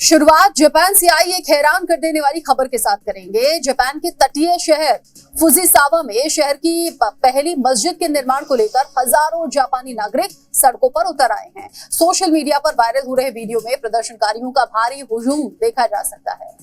शुरुआत जापान से आई एक हैरान कर देने वाली खबर के साथ करेंगे। जापान के तटीय शहर फुजिसावा में शहर की पहली मस्जिद के निर्माण को लेकर हजारों जापानी नागरिक सड़कों पर उतर आए हैं। सोशल मीडिया पर वायरल हो रहे वीडियो में प्रदर्शनकारियों का भारी हुजूम देखा जा सकता है।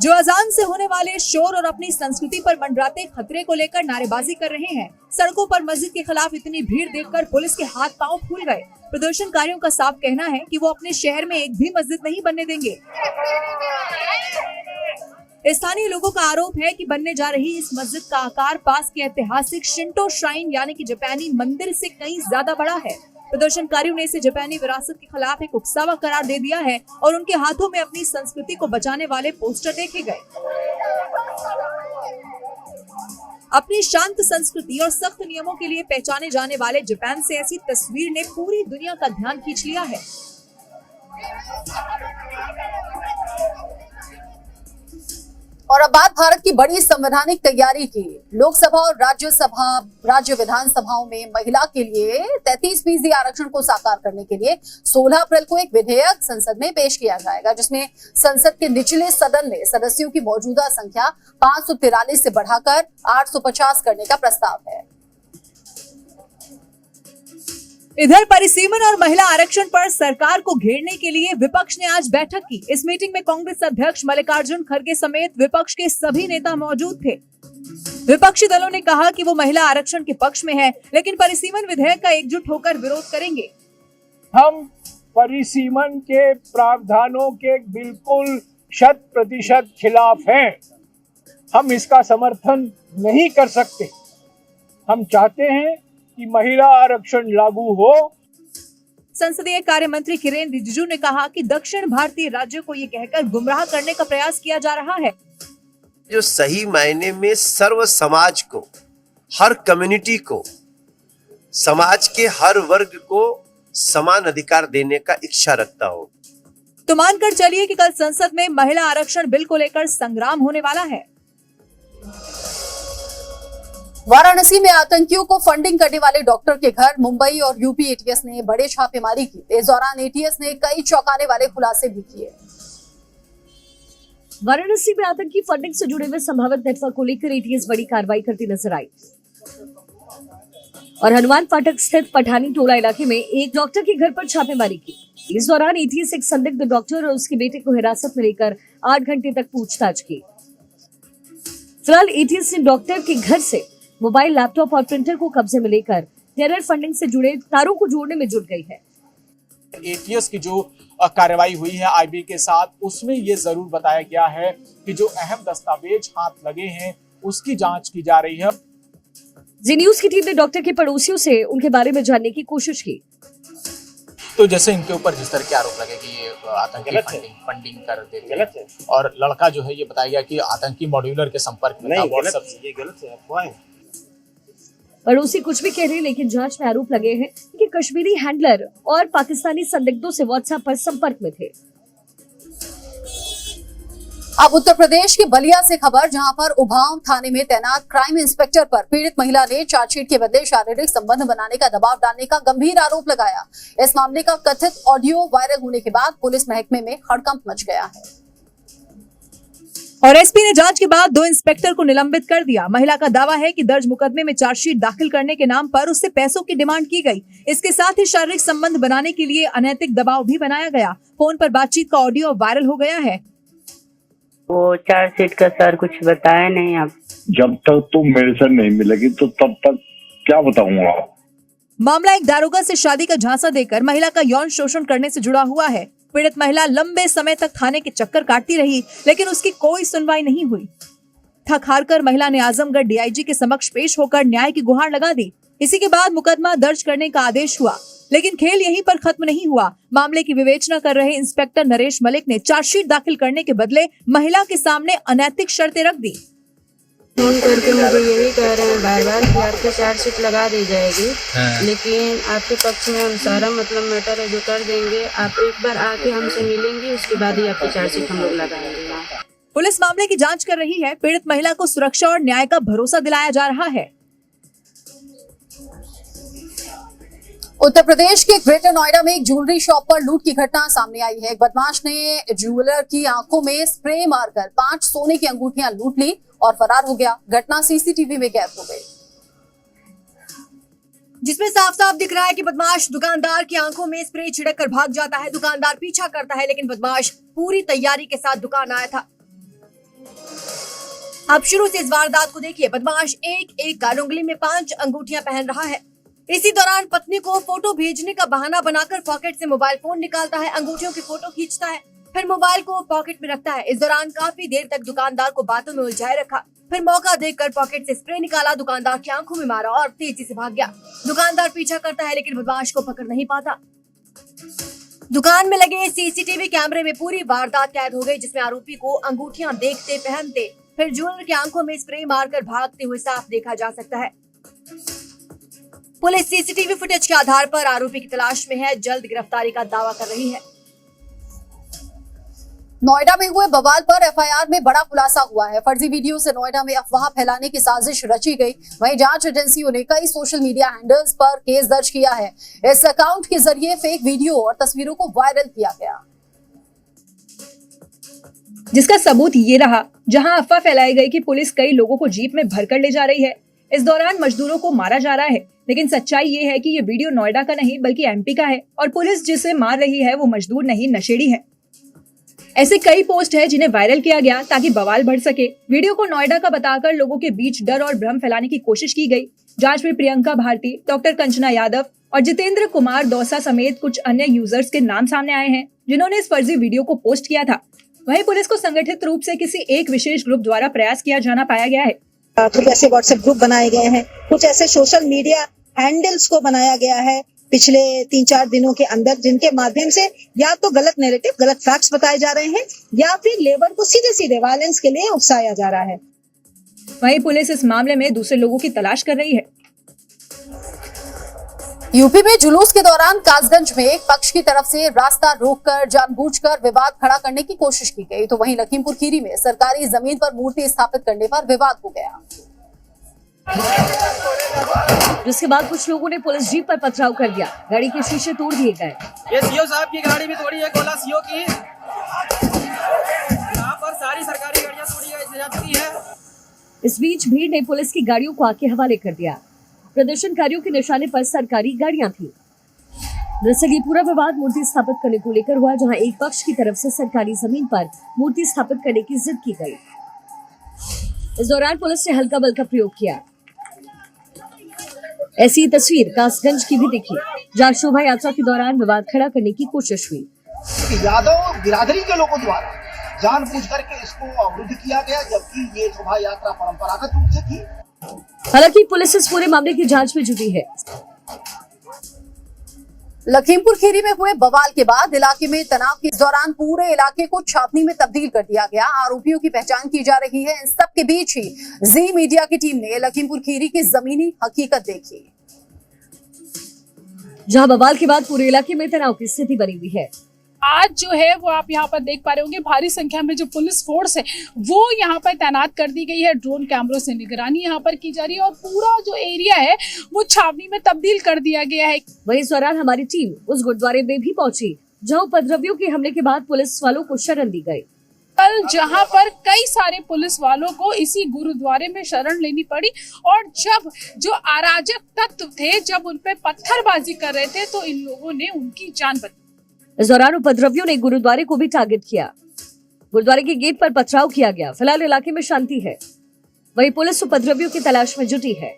जो अजान से होने वाले शोर और अपनी संस्कृति पर मंडराते खतरे को लेकर नारेबाजी कर रहे हैं। सड़कों पर मस्जिद के खिलाफ इतनी भीड़ देखकर पुलिस के हाथ पांव फूल गए। प्रदर्शनकारियों का साफ कहना है कि वो अपने शहर में एक भी मस्जिद नहीं बनने देंगे। स्थानीय लोगों का आरोप है कि बनने जा रही इस मस्जिद का आकार पास के ऐतिहासिक शिंटो श्राइन यानी कि जापानी मंदिर से कहीं ज्यादा बड़ा है। प्रदर्शनकारियों ने इसे जापानी विरासत के खिलाफ एक उकसावा करार दे दिया है और उनके हाथों में अपनी संस्कृति को बचाने वाले पोस्टर देखे गए। अपनी शांत संस्कृति और सख्त नियमों के लिए पहचाने जाने वाले जापान से ऐसी तस्वीर ने पूरी दुनिया का ध्यान खींच लिया है। और अब बात भारत की बड़ी संवैधानिक तैयारी की। लोकसभा और राज्य विधानसभाओं में महिला के लिए 33% आरक्षण को साकार करने के लिए 16 अप्रैल को एक विधेयक संसद में पेश किया जाएगा, जिसमें संसद के निचले सदन में सदस्यों की मौजूदा संख्या 543 से बढ़ाकर 850 करने का प्रस्ताव है। इधर परिसीमन और महिला आरक्षण पर सरकार को घेरने के लिए विपक्ष ने आज बैठक की। इस मीटिंग में कांग्रेस अध्यक्ष मल्लिकार्जुन खड़गे समेत विपक्ष के सभी नेता मौजूद थे। विपक्षी दलों ने कहा कि वो महिला आरक्षण के पक्ष में है, लेकिन परिसीमन विधेयक का एकजुट होकर विरोध करेंगे। हम परिसीमन के प्रावधानों के बिल्कुल 100% खिलाफ हैं। हम इसका समर्थन नहीं कर सकते। हम चाहते हैं कि महिला आरक्षण लागू हो। संसदीय कार्य मंत्री किरेन रिजिजू ने कहा कि दक्षिण भारतीय राज्यों को ये कहकर गुमराह करने का प्रयास किया जा रहा है। जो सही मायने में सर्व समाज को, हर कम्युनिटी को, समाज के हर वर्ग को समान अधिकार देने का इच्छा रखता हो। तो मानकर चलिए कि कल संसद में महिला आरक्षण बिल को लेकर संग्राम होने वाला है। वाराणसी में आतंकियों को फंडिंग करने वाले डॉक्टर के घर मुंबई और यूपी एटीएस ने बड़े छापेमारी की। इस दौरान एटीएस ने कई चौंकाने वाले खुलासे भी किए। वाराणसी में आतंकी फंडिंग से जुड़े हुए संभावित नेटवर्क को लेकर एटीएस बड़ी कार्रवाई करती नजर आई और हनुमान फाटक स्थित पठानी टोला इलाके में एक डॉक्टर के घर पर छापेमारी की। इस दौरान एटीएस एक संदिग्ध डॉक्टर और उसके बेटे को हिरासत में लेकर 8 घंटे तक पूछताछ की। फिलहाल एटीएस ने डॉक्टर के घर से मोबाइल, लैपटॉप और प्रिंटर को कब्जे में लेकर टेरर फंडिंग से जुड़े तारों को जोड़ने में जुट गई है। एटीएस की जो कार्रवाई हुई है आईबी के साथ, उसमें ये जरूर बताया गया है कि जो अहम दस्तावेज हाथ लगे हैं उसकी जांच की जा रही है। जी न्यूज की टीम ने डॉक्टर के पड़ोसियों से उनके बारे में जानने की कोशिश की। तो जैसे इनके ऊपर जिस तरह के आरोप लगे कि ये आतंकी फंडिंग कर देते हैं और लड़का जो है ये बताया गया कि आतंकी मॉड्यूलर के संपर्क में था। ये गलत है, अफवाह है। पड़ोसी कुछ भी कह रहे हैं, लेकिन जांच में आरोप लगे हैं कि कश्मीरी हैंडलर और पाकिस्तानी संदिग्धों से व्हाट्सएप पर संपर्क में थे। अब उत्तर प्रदेश के बलिया से खबर, जहां पर उभाव थाने में तैनात क्राइम इंस्पेक्टर पर पीड़ित महिला ने चार्जशीट के बदले शारीरिक संबंध बनाने का दबाव डालने का गंभीर आरोप लगाया। इस मामले का कथित ऑडियो वायरल होने के बाद पुलिस महकमे में हड़कंप मच गया है और एसपी ने जांच के बाद 2 इंस्पेक्टर को निलंबित कर दिया। महिला का दावा है कि दर्ज मुकदमे में चार्जशीट दाखिल करने के नाम पर उससे पैसों की डिमांड की गई। इसके साथ ही शारीरिक संबंध बनाने के लिए अनैतिक दबाव भी बनाया गया। फोन पर बातचीत का ऑडियो वायरल हो गया है। वो चार्जशीट का सर कुछ बताया नहीं। आप जब तक तुम मेरे से नहीं मिलेगी तो तब तक क्या बताऊंगा। मामला एक दारोगा से शादी का झांसा देकर महिला का यौन शोषण करने से जुड़ा हुआ है। पीड़ित महिला लंबे समय तक थाने के चक्कर काटती रही, लेकिन उसकी कोई सुनवाई नहीं हुई। थक हारकर महिला ने आजमगढ़ डीआईजी के समक्ष पेश होकर न्याय की गुहार लगा दी। इसी के बाद मुकदमा दर्ज करने का आदेश हुआ, लेकिन खेल यहीं पर खत्म नहीं हुआ। मामले की विवेचना कर रहे इंस्पेक्टर नरेश मलिक ने चार्जशीट दाखिल करने के बदले महिला के सामने अनैतिक शर्तें रख दी। फोन करके मुझे यही कह रहे हैं बार बार कि आपकी चार्जशीट लगा दी जाएगी, लेकिन आपके पक्ष में हम सारा मैटर है जो कर देंगे। आप एक बार आके हमसे मिलेंगे, उसके बाद ही आपकी चार्जशीट हम लोग लगाएंगे। पुलिस मामले की जांच कर रही है। पीड़ित महिला को सुरक्षा और न्याय का भरोसा दिलाया जा रहा है। उत्तर प्रदेश के ग्रेटर नोएडा में एक ज्वेलरी शॉप पर लूट की घटना सामने आई है। एक बदमाश ने ज्वेलर की आंखों में स्प्रे मारकर 5 सोने की अंगूठियां लूट ली और फरार हो गया। घटना सीसीटीवी में कैद हो गई, जिसमें साफ साफ दिख रहा है कि बदमाश दुकानदार की आंखों में स्प्रे छिड़क कर भाग जाता है। दुकानदार पीछा करता है, लेकिन बदमाश पूरी तैयारी के साथ दुकान आया था। अब शुरू से इस वारदात को देखिए। बदमाश एक गाल उंगली में 5 अंगूठियां पहन रहा है। इसी दौरान पत्नी को फोटो भेजने का बहाना बनाकर पॉकेट से मोबाइल फोन निकालता है, अंगूठियों की फोटो खींचता है, फिर मोबाइल को पॉकेट में रखता है। इस दौरान काफी देर तक दुकानदार को बातों में उलझाए रखा, फिर मौका देखकर पॉकेट से स्प्रे निकाला, दुकानदार की आंखों में मारा और तेजी से भाग गया। दुकानदार पीछा करता है, लेकिन बदमाश को पकड़ नहीं पाता। दुकान में लगे सीसीटीवी कैमरे में पूरी वारदात कैद हो गई, जिसमें आरोपी को अंगूठियां देखते, पहनते, फिर ज्वेलर की आंखों में स्प्रे मारकर भागते हुए साफ देखा जा सकता है। पुलिस सीसीटीवी फुटेज के आधार पर आरोपी की तलाश में है, जल्द गिरफ्तारी का दावा कर रही है। नोएडा में हुए बवाल पर एफआईआर में बड़ा खुलासा हुआ है। फर्जी वीडियो से नोएडा में अफवाह फैलाने की साजिश रची गई। वहीं जांच एजेंसियों ने कई सोशल मीडिया हैंडल्स पर केस दर्ज किया है। इस अकाउंट के जरिए फेक वीडियो और तस्वीरों को वायरल किया गया, जिसका सबूत ये रहा, जहां अफवाह फैलाई गई कि पुलिस कई लोगों को जीप में भरकर ले जा रही है। इस दौरान मजदूरों को मारा जा रहा है, लेकिन सच्चाई ये है कि ये वीडियो नोएडा का नहीं बल्कि एमपी का है और पुलिस जिसे मार रही है वो मजदूर नहीं, नशेड़ी है। ऐसे कई पोस्ट है जिन्हें वायरल किया गया ताकि बवाल बढ़ सके। वीडियो को नोएडा का बताकर लोगों के बीच डर और भ्रम फैलाने की कोशिश की गई। जांच में प्रियंका भारती, डॉक्टर कंचना यादव और जितेंद्र कुमार दौसा समेत कुछ अन्य यूजर्स के नाम सामने आए हैं, जिन्होंने इस फर्जी वीडियो को पोस्ट किया था। वहीं पुलिस को संगठित रूप से किसी एक विशेष ग्रुप द्वारा प्रयास किया जाना पाया गया है। कुछ ऐसे व्हाट्सएप ग्रुप बनाए गए हैं, कुछ ऐसे सोशल मीडिया हैंडल्स को बनाया गया है पिछले 3-4 दिनों के अंदर, जिनके माध्यम से या तो गलत नैरेटिव, गलत फैक्ट्स बताए जा रहे हैं या फिर लेबर को सीधे सीधे वायलेंस के लिए उकसाया जा रहा है। वहीं पुलिस इस मामले में दूसरे लोगों की तलाश कर रही है। यूपी में जुलूस के दौरान कासगंज में एक पक्ष की तरफ से रास्ता रोककर जानबूझकर विवाद खड़ा करने की कोशिश की गई, तो वहीं लखीमपुर खीरी में सरकारी जमीन पर मूर्ति स्थापित करने पर विवाद हो गया, जिसके बाद कुछ लोगों ने पुलिस जीप पर पथराव कर दिया, गाड़ी के शीशे तोड़ दिए गए। ये सीओ साहब की गाड़ी भी तोड़ी है, गोला सीओ की। यहाँ पर सारी सरकारी गाड़ियाँ तोड़ी जाती है। इस बीच भीड़ ने पुलिस की गाड़ियों को आग के हवाले कर दिया। प्रदर्शनकारियों के निशाने पर सरकारी गाड़ियां थी। दरअसल ये पूरा विवाद मूर्ति स्थापित करने को लेकर हुआ, जहां एक पक्ष की तरफ से सरकारी जमीन पर मूर्ति स्थापित करने की जिद की गई। इस दौरान पुलिस ने हल्का बल का प्रयोग किया। ऐसी तस्वीर कासगंज की भी दिखी, जहां शोभा यात्रा के दौरान विवाद खड़ा करने की कोशिश हुई। यादव बिरादरी के लोगों द्वारा जानबूझ करके इसको अवरुद्ध किया गया, जबकि ये शोभा यात्रा परंपरागत रूप से थी। हालांकि पुलिस इस पूरे मामले की जांच में जुटी है। लखीमपुर खीरी में हुए बवाल के बाद इलाके में तनाव के दौरान पूरे इलाके को छावनी में तब्दील कर दिया गया। आरोपियों की पहचान की जा रही है। इन सब के बीच ही जी मीडिया की टीम ने लखीमपुर खीरी की जमीनी हकीकत देखी, जहां बवाल के बाद पूरे इलाके में तनाव की स्थिति बनी हुई है। आज जो है वो आप यहाँ पर देख पा रहे होंगे, भारी संख्या में जो पुलिस फोर्स है वो यहाँ पर तैनात कर दी गई है। ड्रोन कैमरों से निगरानी यहाँ पर की जा रही है और पूरा जो एरिया है वो छावनी में तब्दील कर दिया गया है। वहीं इस दौरान हमारी टीम उस गुरुद्वारे में भी पहुंची, जहां उपद्रवियों के हमले के बाद पुलिस वालों को शरण दी गई। कल जहां पर कई सारे पुलिस वालों को इसी गुरुद्वारे में शरण लेनी पड़ी और जब जो अराजक तत्व थे जब उन पे पत्थरबाजी कर रहे थे तो इन लोगों ने उनकी जान बचाई। इस दौरान उपद्रवियों ने गुरुद्वारे को भी टारगेट किया। गुरुद्वारे के गेट पर पथराव किया गया। फिलहाल इलाके में शांति है। वहीं पुलिस उपद्रवियों की तलाश में जुटी है।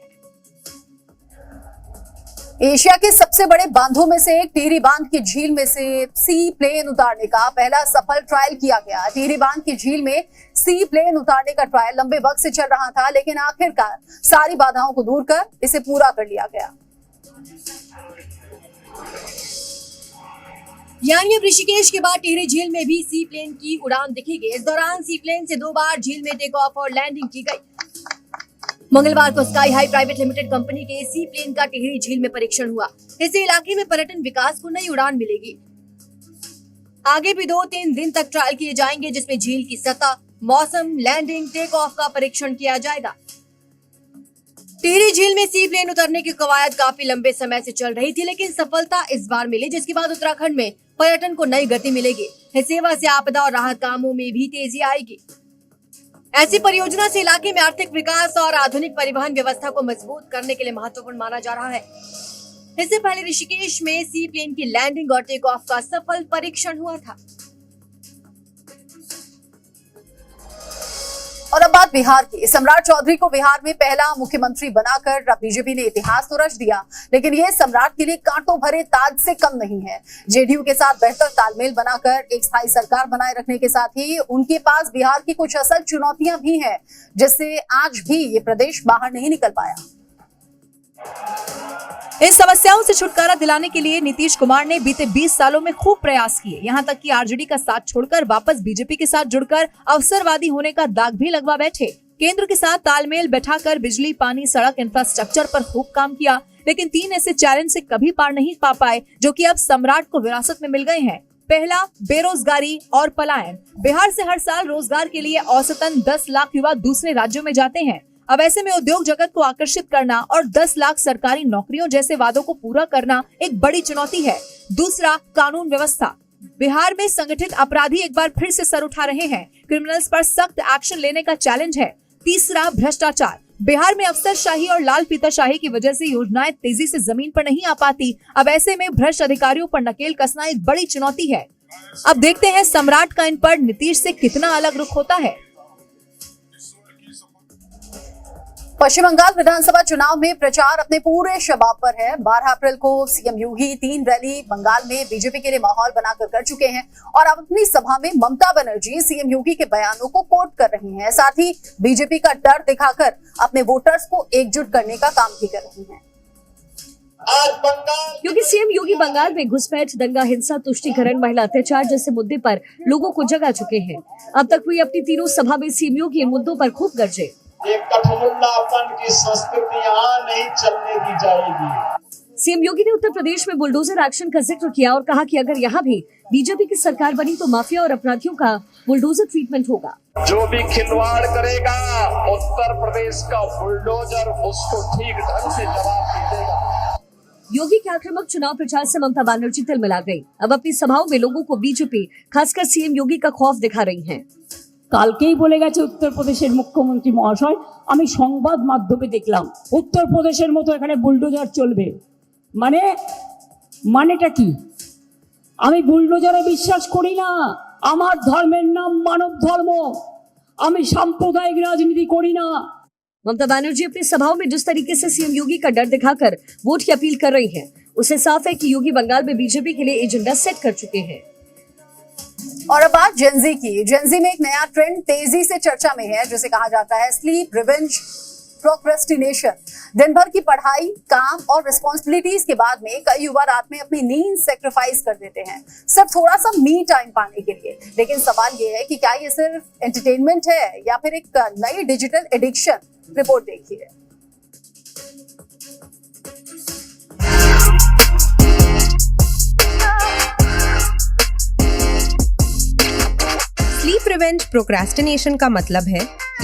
एशिया के सबसे बड़े बांधों में से एक टिहरी बांध की झील में से सी प्लेन उतारने का पहला सफल ट्रायल किया गया। टिहरी बांध की झील में सी प्लेन उतारने का ट्रायल लंबे वक्त से चल रहा था, लेकिन आखिरकार सारी बाधाओं को दूर कर इसे पूरा कर लिया गया। यानी अब ऋषिकेश के बाद टिहरी झील में भी सी प्लेन की उड़ान दिखेगी। इस दौरान सी प्लेन से 2 बार झील में टेक ऑफ और लैंडिंग की गई। मंगलवार को sky high private limited company के सी प्लेन का टिहरी झील में परीक्षण हुआ। इससे इलाके में पर्यटन विकास को नई उड़ान मिलेगी। आगे भी 2-3 दिन तक ट्रायल किए जाएंगे, जिसमें झील की सतह, मौसम, लैंडिंग, टेक ऑफ का परीक्षण किया जाएगा। टिहरी झील में सी प्लेन उतरने की कवायद काफी लंबे समय से चल रही थी, लेकिन सफलता इस बार मिली, जिसके बाद उत्तराखंड में पर्यटन को नई गति मिलेगी। सेवा से आपदा और राहत कामों में भी तेजी आएगी। ऐसी परियोजना से इलाके में आर्थिक विकास और आधुनिक परिवहन व्यवस्था को मजबूत करने के लिए महत्वपूर्ण माना जा रहा है। इससे पहले ऋषिकेश में सी प्लेन की लैंडिंग और टेक ऑफ का सफल परीक्षण हुआ था। और अब बात बिहार की। सम्राट चौधरी को बिहार में पहला मुख्यमंत्री बनाकर बीजेपी ने इतिहास तो रच दिया, लेकिन ये सम्राट के लिए कांटों भरे ताज से कम नहीं है। जेडीयू के साथ बेहतर तालमेल बनाकर एक स्थायी सरकार बनाए रखने के साथ ही उनके पास बिहार की कुछ असल चुनौतियां भी हैं, जिससे आज भी ये प्रदेश बाहर नहीं निकल पाया। इन समस्याओं से छुटकारा दिलाने के लिए नीतीश कुमार ने बीते 20 सालों में खूब प्रयास किए। यहाँ तक कि आरजेडी का साथ छोड़कर वापस बीजेपी के साथ जुड़कर अवसरवादी होने का दाग भी लगवा बैठे। केंद्र के साथ तालमेल बैठाकर बिजली, पानी, सड़क, इंफ्रास्ट्रक्चर पर खूब काम किया, लेकिन 3 ऐसे चैलेंज से कभी पार नहीं पा पाए जो कि अब सम्राट को विरासत में मिल गए हैं। पहला, बेरोजगारी और पलायन। बिहार से हर साल रोजगार के लिए औसतन 10 लाख युवा दूसरे राज्यों में जाते हैं। अब ऐसे में उद्योग जगत को आकर्षित करना और 10 लाख सरकारी नौकरियों जैसे वादों को पूरा करना एक बड़ी चुनौती है। दूसरा, कानून व्यवस्था। बिहार में संगठित अपराधी एक बार फिर से सर उठा रहे हैं। क्रिमिनल्स पर सख्त एक्शन लेने का चैलेंज है। तीसरा, भ्रष्टाचार। बिहार में अफसरशाही और लाल फीताशाही की वजह से योजनाएं तेजी से जमीन पर नहीं आ पाती। अब ऐसे में भ्रष्ट अधिकारियों पर नकेल कसना एक बड़ी चुनौती है। अब देखते हैं सम्राट का इन पर नीतीश से कितना अलग रुख होता है। पश्चिम बंगाल विधानसभा चुनाव में प्रचार अपने पूरे शबाब पर है। 12 अप्रैल को सीएम योगी 3 रैली बंगाल में बीजेपी के लिए माहौल बनाकर कर चुके हैं और अब अपनी सभा में ममता बनर्जी सीएम योगी के बयानों को कोट कर रही हैं। साथ ही बीजेपी का डर दिखाकर अपने वोटर्स को एकजुट करने का काम भी कर रही हैं। क्योंकि सीएम योगी बंगाल में घुसपैठ, दंगा, हिंसा, तुष्टीकरण, महिला अत्याचार जैसे मुद्दे पर लोगों को जगा चुके हैं। अब तक हुई अपनी तीनों सभा में सीएम योगी इन मुद्दों पर खूब गरजे। एक कठमुल्लापन की संस्कृति यहाँ नहीं चलने दी जाएगी। सीएम योगी ने उत्तर प्रदेश में बुलडोजर एक्शन का जिक्र किया और कहा कि अगर यहाँ भी बीजेपी की सरकार बनी तो माफिया और अपराधियों का बुलडोजर ट्रीटमेंट होगा। जो भी खिलवाड़ करेगा उत्तर प्रदेश का बुलडोजर उसको ठीक ढंग से जवाब देगा। योगी के आक्रामक चुनाव प्रचार से ममता बनर्जी तिलमिला गई। अब अपनी सभाओं में लोगों को बीजेपी, खासकर सीएम योगी का खौफ दिखा रही है। কালকেই বলে গেছে উত্তরপ্রদেশের মুখ্যমন্ত্রী মহাশয়, আমি সংবাদ মাধ্যমে দেখলাম উত্তরপ্রদেশের মতো এখানে বুলডোজার চলবে। মানেটা কি? আমি বুলডোজারে বিশ্বাস করি না। আমার ধর্মের নাম মানব ধর্ম। আমি সাম্প্রদায়িক রাজনীতি করি না। ममता बनर्जी अपनी सभाओं में जिस तरीके से सीएम योगी का डर दिखाकर वोट की अपील कर रही हैं, उससे साफ है कि योगी बंगाल में बीजेपी के लिए एजेंडा सेट कर चुके हैं। और अब बात जेनजी की। जेनजी में एक नया ट्रेंड तेजी से चर्चा में है, जिसे कहा जाता है स्लीप रिवेंज प्रोक्रेस्टिनेशन। दिन भर की पढ़ाई, काम और रिस्पॉन्सिबिलिटीज के बाद में कई युवा रात में अपनी नींद सेक्रीफाइस कर देते हैं सिर्फ थोड़ा सा मी टाइम पाने के लिए। लेकिन सवाल ये है कि क्या ये सिर्फ एंटरटेनमेंट है या फिर एक नई डिजिटल एडिक्शन? रिपोर्ट देखिए। स्लीप रिवेंज प्रोक्रेस्टिनेशन का मतलब है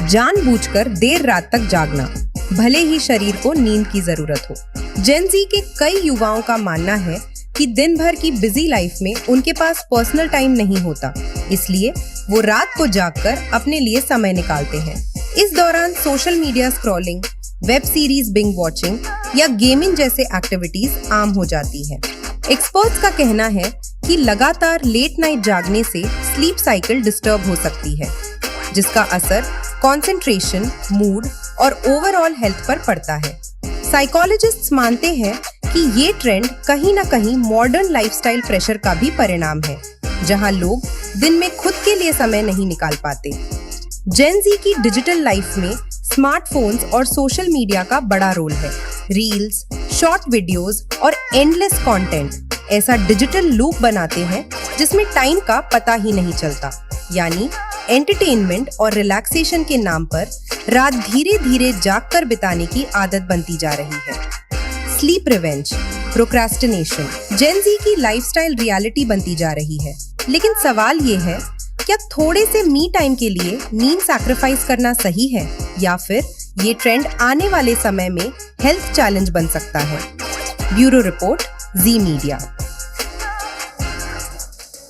जानबूझकर देर रात तक जागना, भले ही शरीर को नींद की जरूरत हो। जेन ज़ी के कई युवाओं का मानना है कि दिन भर की बिजी लाइफ में उनके पास पर्सनल टाइम नहीं होता, इसलिए वो रात को जागकर अपने लिए समय निकालते हैं। इस दौरान social media scrolling, web series binge watching या गेमिंग जैसे एक्टिविटीज आम हो जाती है। एक्सपर्ट्स का कहना है कि लगातार लेट नाइट जागने से स्लीप साइकिल डिस्टर्ब हो सकती है, जिसका असर कंसंट्रेशन, मूड और ओवरऑल हेल्थ पर पड़ता है। साइकोलॉजिस्ट्स मानते हैं कि ये ट्रेंड कहीं ना कहीं मॉडर्न लाइफस्टाइल प्रेशर का भी परिणाम है, जहां लोग दिन में खुद के लिए समय नहीं निकाल पाते। जेन ज़ी की डिजिटल लाइफ में स्मार्टफोन्स और सोशल मीडिया का बड़ा रोल है। रील्स, शॉर्ट वीडियोस और एंडलेस कंटेंट ऐसा डिजिटल लूप बनाते हैं जिसमें टाइम का पता ही नहीं चलता। यानी एंटरटेनमेंट और रिलैक्सेशन के नाम पर रात धीरे धीरे जागकर बिताने की आदत बनती जा रही है। स्लीप रिवेंज प्रोक्रेस्टिनेशन जेन ज़ी की लाइफस्टाइल रियलिटी बनती जा रही है। लेकिन सवाल ये है, क्या थोड़े से मी टाइम के लिए नींद सैक्रिफाइस करना सही है, या फिर ये ट्रेंड आने वाले समय में हेल्थ चैलेंज बन सकता है? ब्यूरो रिपोर्ट, जी मीडिया।